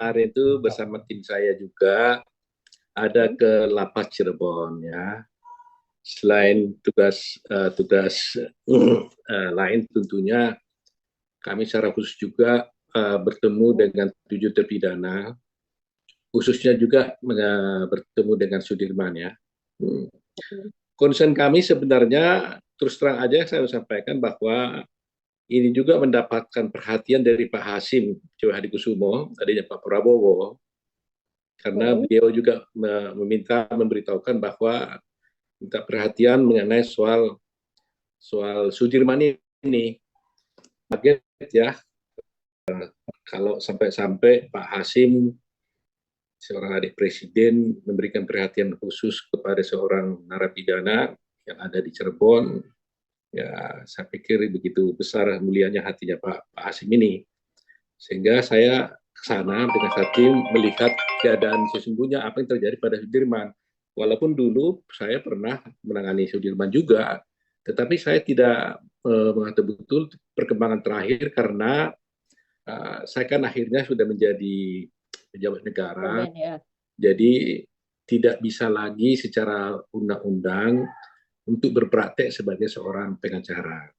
kemarin itu bersama tim saya juga ada ke Lapas Cirebon ya. Selain tugas lain tentunya kami secara khusus juga bertemu dengan 7 terpidana, khususnya juga bertemu dengan Sudirman ya. Concern kami sebenarnya terus terang aja saya sampaikan bahwa ini juga mendapatkan perhatian dari Pak Hasim Hadi adanya Pak Prabowo, karena beliau juga meminta memberitahukan bahwa minta perhatian mengenai soal Sudirman ini. Kaget ya kalau sampai-sampai Pak Hasim, seorang adik presiden, memberikan perhatian khusus kepada seorang narapidana yang ada di Cirebon. Ya, saya pikir begitu besar mulianya hatinya Pak Hasim ini, sehingga saya ke sana dengan hati melihat keadaan sesungguhnya apa yang terjadi pada Sudirman. Walaupun dulu saya pernah menangani Sudirman juga, tetapi saya tidak mengetahui betul perkembangan terakhir karena saya kan akhirnya sudah menjadi pejabat negara, jadi tidak bisa lagi secara undang-undang untuk berpraktek sebagai seorang pengacara.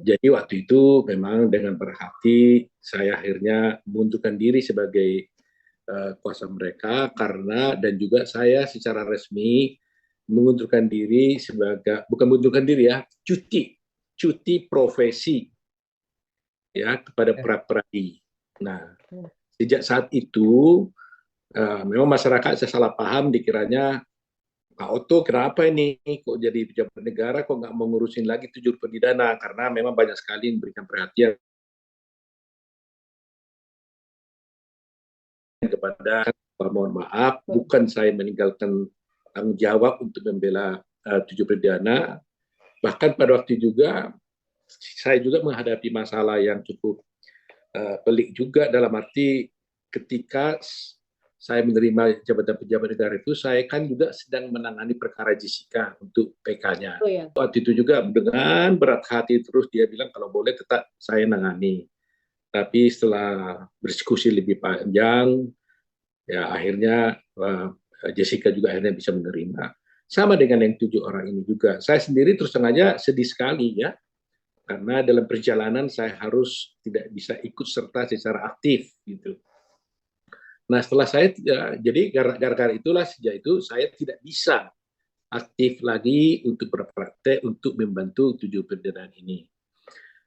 Jadi waktu itu memang dengan berhati saya akhirnya mengundurkan diri sebagai kuasa mereka, karena dan juga saya secara resmi mengundurkan diri sebagai, bukan mengundurkan diri ya, cuti profesi ya kepada pra-peradi. Nah, sejak saat itu memang masyarakat saya salah paham, dikiranya Pak Oto kenapa ini kok jadi pejabat negara kok nggak mengurusin lagi 7 terpidana, karena memang banyak sekali yang memberikan perhatian kepada, mohon maaf, bukan saya meninggalkan tanggung jawab untuk membela 7 terpidana. Bahkan pada waktu juga saya juga menghadapi masalah yang cukup pelik juga, dalam arti ketika saya menerima jabatan pejabat negara itu, saya kan juga sedang menangani perkara Jessica untuk PK-nya. Oh, ya. Waktu itu juga dengan berat hati terus dia bilang kalau boleh tetap saya nangani. Tapi setelah berdiskusi lebih panjang, ya akhirnya Jessica juga akhirnya bisa menerima. Sama dengan yang 7 orang ini juga. Saya sendiri terus terang aja sedih sekali ya, karena dalam perjalanan saya harus tidak bisa ikut serta secara aktif gitu. Nah setelah saya, jadi gara-gara itulah sejak itu saya tidak bisa aktif lagi untuk berpraktek untuk membantu 7 terpidana ini.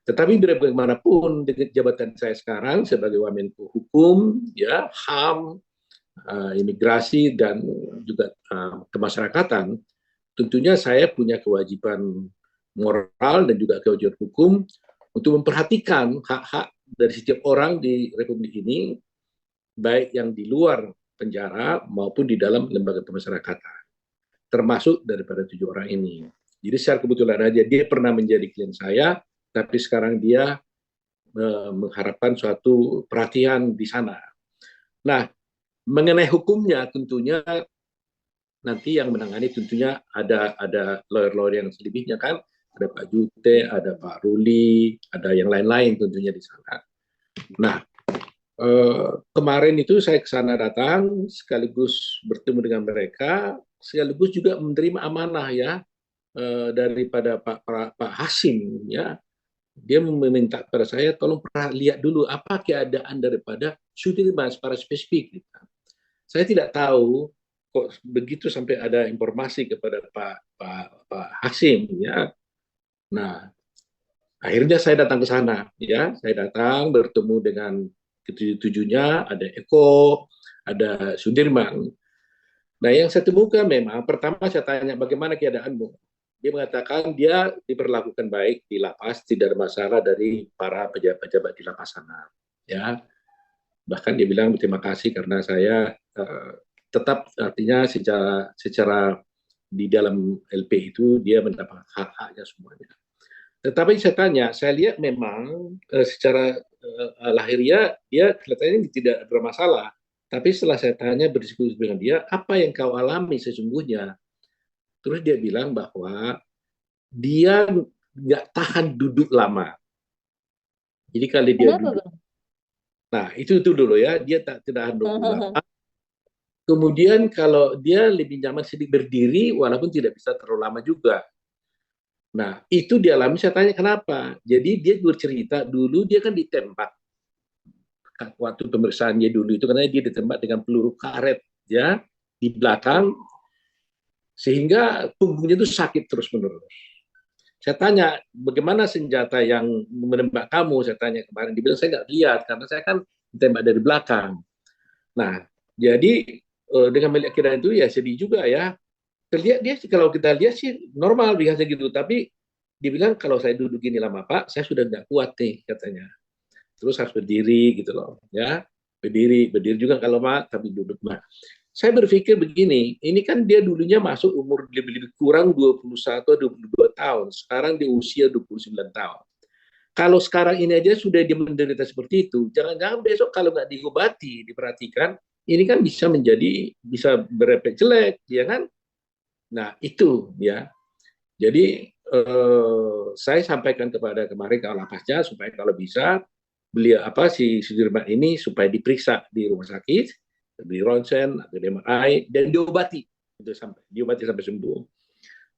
Tetapi bagaimanapun dengan jabatan saya sekarang sebagai Wamenko Hukum, ya HAM, imigrasi dan juga kemasyarakatan, tentunya saya punya kewajiban moral dan juga kewajiban hukum untuk memperhatikan hak-hak dari setiap orang di Republik ini, baik yang di luar penjara maupun di dalam lembaga pemasyarakatan, termasuk daripada 7 orang ini. Jadi secara kebetulan aja dia pernah menjadi klien saya, tapi sekarang dia mengharapkan suatu perhatian di sana. Nah, mengenai hukumnya tentunya nanti yang menangani tentunya ada lawyer-lawyer yang selebihnya kan, ada Pak Jute, ada Pak Ruli, ada yang lain-lain tentunya di sana. Nah, kemarin itu saya ke sana datang, sekaligus bertemu dengan mereka, sekaligus juga menerima amanah ya daripada Pak Hasim ya. Dia meminta kepada saya tolong lihat dulu apa keadaan daripada Sudirman secara spesifik. Saya tidak tahu kok begitu sampai ada informasi kepada Pak Hasim ya. Nah, akhirnya saya datang ke sana ya. Saya datang bertemu dengan ketujuh-tujuhnya, ada Eko, ada Sudirman. Nah, yang saya temukan memang pertama saya tanya bagaimana keadaanmu. Dia mengatakan dia diperlakukan baik di lapas, tidak ada masalah dari para pejabat-pejabat di lapas sana. Ya, bahkan dia bilang terima kasih karena saya tetap, artinya secara di dalam LP itu dia mendapat hak-haknya semuanya. Tetapi saya tanya, saya lihat memang secara lahiriah dia kelihatannya tidak bermasalah. Tapi setelah saya tanya berdiskusi dengan dia, apa yang kau alami sesungguhnya? Terus dia bilang bahwa dia nggak tahan duduk lama. Jadi kalau dia duduk, Nah, itu dulu ya, dia tidak 28. Kemudian kalau dia lebih nyaman sedikit berdiri, walaupun tidak bisa terlalu lama juga. Nah, itu dialami, saya tanya kenapa. Jadi dia bercerita, dulu dia kan ditembak. Waktu pemeriksaan dia dulu itu, karena dia ditembak dengan peluru karet ya di belakang, sehingga punggungnya itu sakit terus-menerus. Saya tanya, bagaimana senjata yang menembak kamu? Saya tanya kemarin, dia bilang saya nggak lihat, karena saya kan ditembak dari belakang. Nah, jadi dengan melihat kira itu ya sedih juga ya. Terlihat dia kalau kita lihat sih normal biasa gitu, tapi dibilang kalau saya duduk gini lama Pak, saya sudah nggak kuat nih katanya. Terus harus berdiri gitu loh, ya berdiri, berdiri juga kalau mak, tapi duduk mah. Saya berpikir begini, ini kan dia dulunya masuk umur lebih kurang 21 atau 22 tahun, sekarang di usia 29 tahun. Kalau sekarang ini aja sudah dia menderita seperti itu, jangan-jangan besok kalau nggak diobati, diperhatikan, ini kan bisa berefek jelek, ya kan? Nah itu ya. Jadi saya sampaikan kepada kemarin kalau lapasnya supaya kalau bisa beliau si Sudirman ini supaya diperiksa di rumah sakit, di ronsen atau di MRI dan diobati itu sampai sembuh.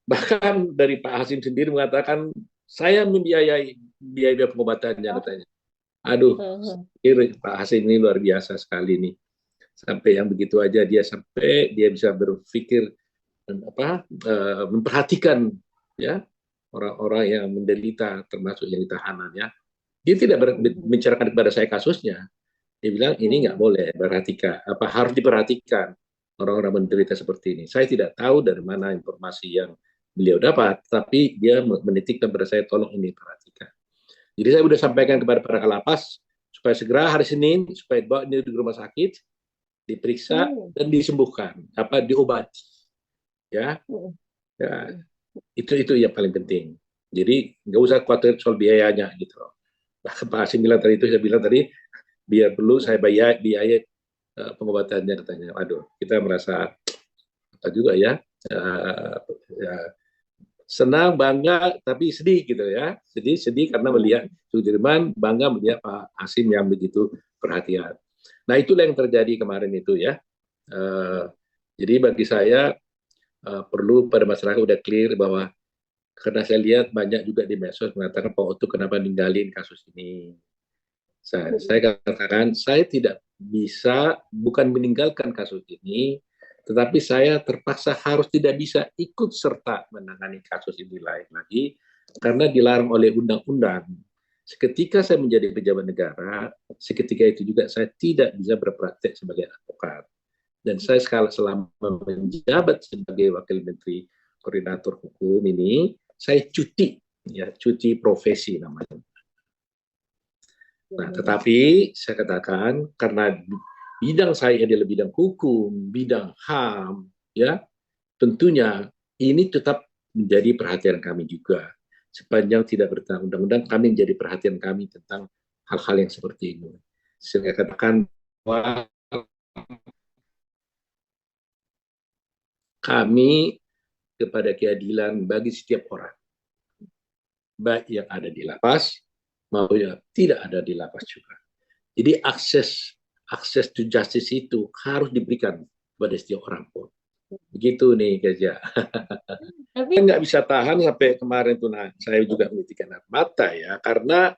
Bahkan dari Pak Hasim sendiri mengatakan saya membiayai biaya pengobatannya katanya. Aduh, Pak Hasim ini luar biasa sekali nih. Sampai yang begitu aja dia bisa berpikir memperhatikan ya orang-orang yang menderita termasuk yang di tahanan ya. Dia tidak membicarakan kepada saya kasusnya. Dia bilang ini nggak boleh perhatikan, harus diperhatikan orang-orang menderita seperti ini. Saya tidak tahu dari mana informasi yang beliau dapat, tapi dia menitikkan kepada saya tolong ini perhatikan. Jadi saya sudah sampaikan kepada para kalapas supaya segera hari Senin supaya bawa ini di rumah sakit, diperiksa dan disembuhkan, diobati, ya, ya itu yang paling penting. Jadi nggak usah khawatir soal biayanya gitu loh. Bahkan Pak Hasim bilang tadi itu, saya bilang tadi biar perlu saya biaya pengobatannya katanya. Aduh, kita merasa apa juga ya, ya senang, bangga, tapi sedih gitu ya. Sedih karena melihat Sudirman, bangga melihat Pak Hasim yang begitu perhatian. Nah itulah yang terjadi kemarin itu ya. Jadi bagi saya perlu pada masyarakat udah clear bahwa karena saya lihat banyak juga di medsos mengatakan Pak Oto kenapa ninggalin kasus ini. Saya katakan saya tidak bisa bukan meninggalkan kasus ini, tetapi saya terpaksa harus tidak bisa ikut serta menangani kasus ini lain lagi karena dilarang oleh undang-undang. Seketika saya menjadi pejabat negara, seketika itu juga saya tidak bisa berpraktek sebagai advokat. Dan saya selama menjabat sebagai wakil menteri koordinator hukum ini, saya cuti, ya cuti profesi namanya. Nah, tetapi saya katakan karena bidang saya adalah bidang hukum, bidang HAM, ya tentunya ini tetap menjadi perhatian kami juga. Sepanjang tidak bertentangan undang-undang, kami menjadi perhatian kami tentang hal-hal yang seperti ini. Saya katakan bahwa kami kepada keadilan bagi setiap orang, baik yang ada di lapas maupun yang tidak ada di lapas juga. Jadi akses to justice itu harus diberikan kepada setiap orang pun. Begitu nih Gaja. Tapi nggak bisa tahan sampai kemarin tuh, nah saya juga menitikkan air mata ya, karena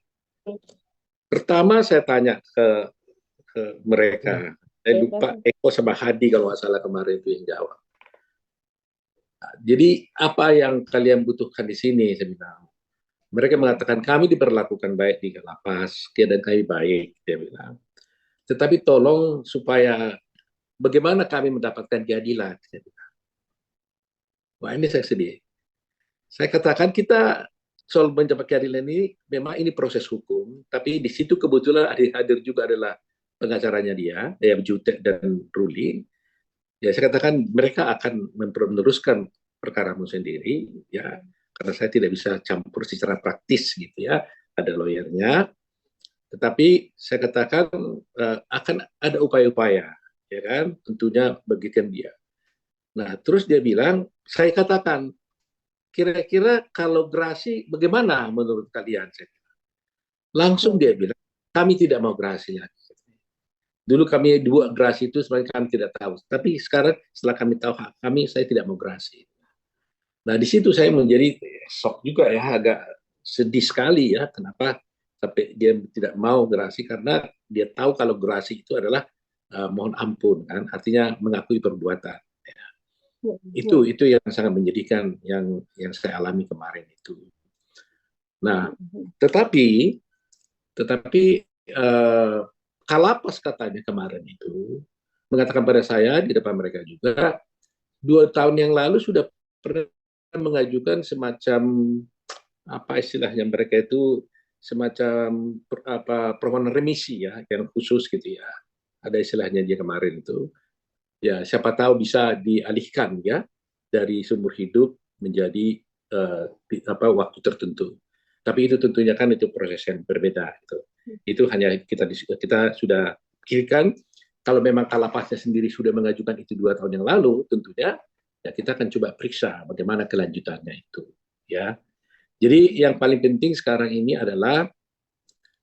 pertama saya tanya ke mereka, saya lupa Eko sama Hadi kalau nggak salah kemarin itu yang jawab. Jadi apa yang kalian butuhkan di sini, saya bilang. Mereka mengatakan kami diperlakukan baik di lapas, keadaan kami baik, dia bilang. Tetapi tolong supaya bagaimana kami mendapatkan keadilan. Wah ini saya sedih. Saya katakan kita soal mencapai keadilan ini memang ini proses hukum, tapi di situ kebetulan hadir juga adalah pengacaranya dia, Jutek dan Ruli. Ya saya katakan mereka akan meneruskan perkaramu sendiri, ya karena saya tidak bisa campur secara praktis gitu ya. Ada lawyernya, tetapi saya katakan akan ada upaya-upaya, ya kan? Tentunya bagikan dia. Nah, terus dia bilang, saya katakan, kira-kira kalau gerasi bagaimana menurut kalian? Langsung dia bilang, kami tidak mau gerasi lagi. Dulu kami dua gerasi itu sebenarnya kami tidak tahu. Tapi sekarang setelah kami tahu hak kami, saya tidak mau gerasi. Nah, di situ saya menjadi shock juga ya, agak sedih sekali ya, kenapa sampai dia tidak mau gerasi, karena dia tahu kalau gerasi itu adalah mohon ampun kan, artinya mengakui perbuatan. Itu yang sangat menyedihkan yang saya alami kemarin itu. Nah, tetapi Kalapas katanya kemarin itu mengatakan pada saya di depan mereka juga 2 tahun yang lalu sudah pernah mengajukan semacam apa istilahnya mereka itu semacam permohonan remisi ya yang khusus gitu ya, ada istilahnya dia kemarin itu ya, siapa tahu bisa dialihkan ya dari sumber hidup menjadi waktu tertentu. Tapi itu tentunya kan itu proses yang berbeda. Itu hanya kita sudah pikirkan kalau memang Kalapasnya sendiri sudah mengajukan itu 2 tahun yang lalu, tentunya ya kita akan coba periksa bagaimana kelanjutannya itu. Ya, jadi yang paling penting sekarang ini adalah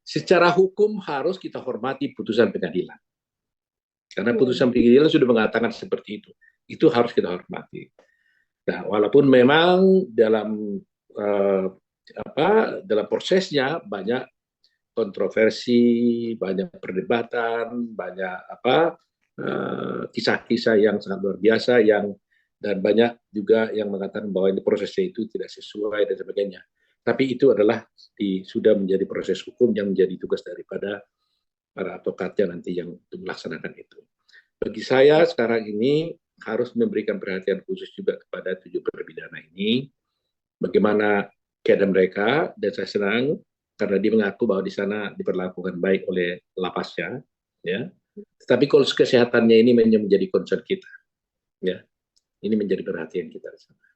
secara hukum harus kita hormati putusan pengadilan. Karena putusan pengadilan sudah mengatakan seperti itu. Itu harus kita hormati. Nah, walaupun memang dalam prosesnya banyak kontroversi, banyak perdebatan, banyak kisah-kisah yang sangat luar biasa dan banyak juga yang mengatakan bahwa ini prosesnya itu tidak sesuai dan sebagainya. Tapi itu adalah sudah menjadi proses hukum yang menjadi tugas daripada para advokatnya nanti yang untuk melaksanakan itu. Bagi saya sekarang ini harus memberikan perhatian khusus juga kepada 7 terpidana ini, bagaimana keadaan mereka, dan saya senang karena dia mengaku bahwa di sana diperlakukan baik oleh lapasnya, ya. Tetapi kalau kesehatannya ini menjadi concern kita, ya. Ini menjadi perhatian kita di sana.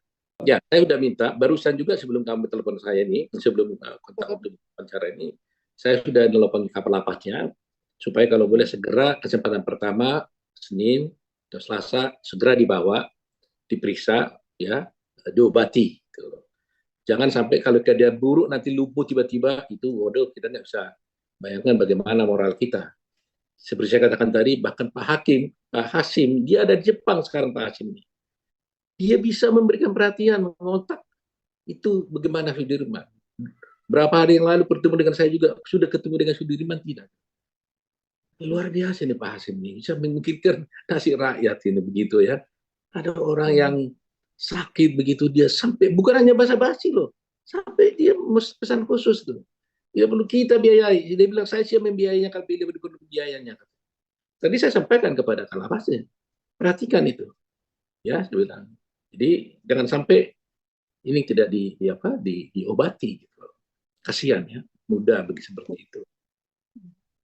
Ya, saya sudah minta barusan juga sebelum kamu telepon saya ini, sebelum kontak untuk wawancara ini, saya sudah nelpon kapal lapasnya supaya kalau boleh segera kesempatan pertama Senin atau Selasa segera dibawa, diperiksa, ya, diobati. Gitu. Jangan sampai kalau keadaan buruk nanti lumpuh tiba-tiba, itu waduh, kita nggak bisa bayangkan bagaimana moral kita. Seperti saya katakan tadi, bahkan Pak Hasim, dia ada di Jepang sekarang Pak Hasim ini. Dia bisa memberikan perhatian, mengontak itu bagaimana Sudirman. Berapa hari yang lalu bertemu dengan saya juga, sudah ketemu dengan Sudirman tidak. Luar biasa nih Pak Hasim ini, bisa memikirkan nasib rakyat ini begitu ya. Ada orang yang sakit begitu dia sampai bukan hanya basa-basi loh, sampai dia pesan khusus tuh. Dia perlu kita biayai. Dia bilang saya siap membiayainya kalau dia perlu biayanya. Tadi saya sampaikan kepada Kalapasnya, perhatikan itu, ya saya bilang. Jadi jangan sampai ini tidak diobati gitu. Kasihan ya, mudah bagi seperti itu.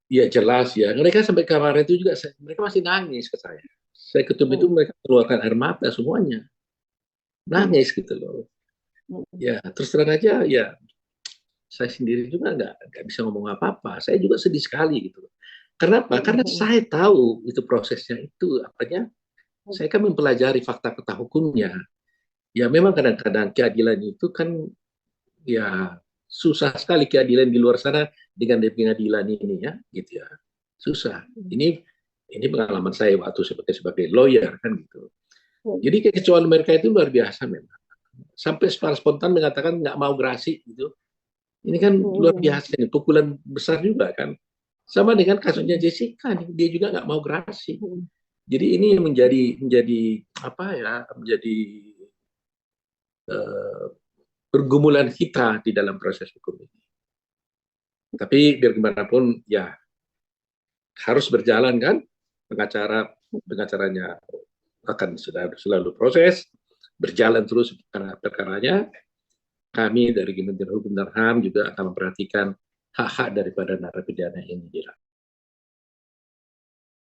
Iya jelas ya. Mereka sampai kemarin itu juga mereka masih nangis ke saya. Saya ketemu itu mereka keluarkan air mata semuanya. Nangis gitu loh. Ya terus terang aja ya saya sendiri juga nggak bisa ngomong apa-apa. Saya juga sedih sekali gitu. Kenapa? Karena saya tahu itu prosesnya itu apanya. Saya kan mempelajari fakta-fakta hukumnya. Ya memang kadang-kadang keadilan itu kan ya susah sekali keadilan di luar sana dengan pengadilan ini ya, gitu ya. Susah. Ini pengalaman saya waktu sebagai lawyer kan gitu. Jadi kekecewaan mereka itu luar biasa memang. Sampai secara spontan mengatakan nggak mau gerasi gitu. Ini kan luar biasa nih, pukulan besar juga kan. Sama dengan kasusnya Jessica nih, dia juga nggak mau gerasi. Jadi ini menjadi apa ya, menjadi pergumulan kita di dalam proses hukum ini. Tapi biar gimana pun ya harus berjalan kan, pengacaranya akan selalu proses, berjalan terus perkaranya. Kami dari Kementerian Hukum dan HAM juga akan memperhatikan hak-hak daripada narapidana ini.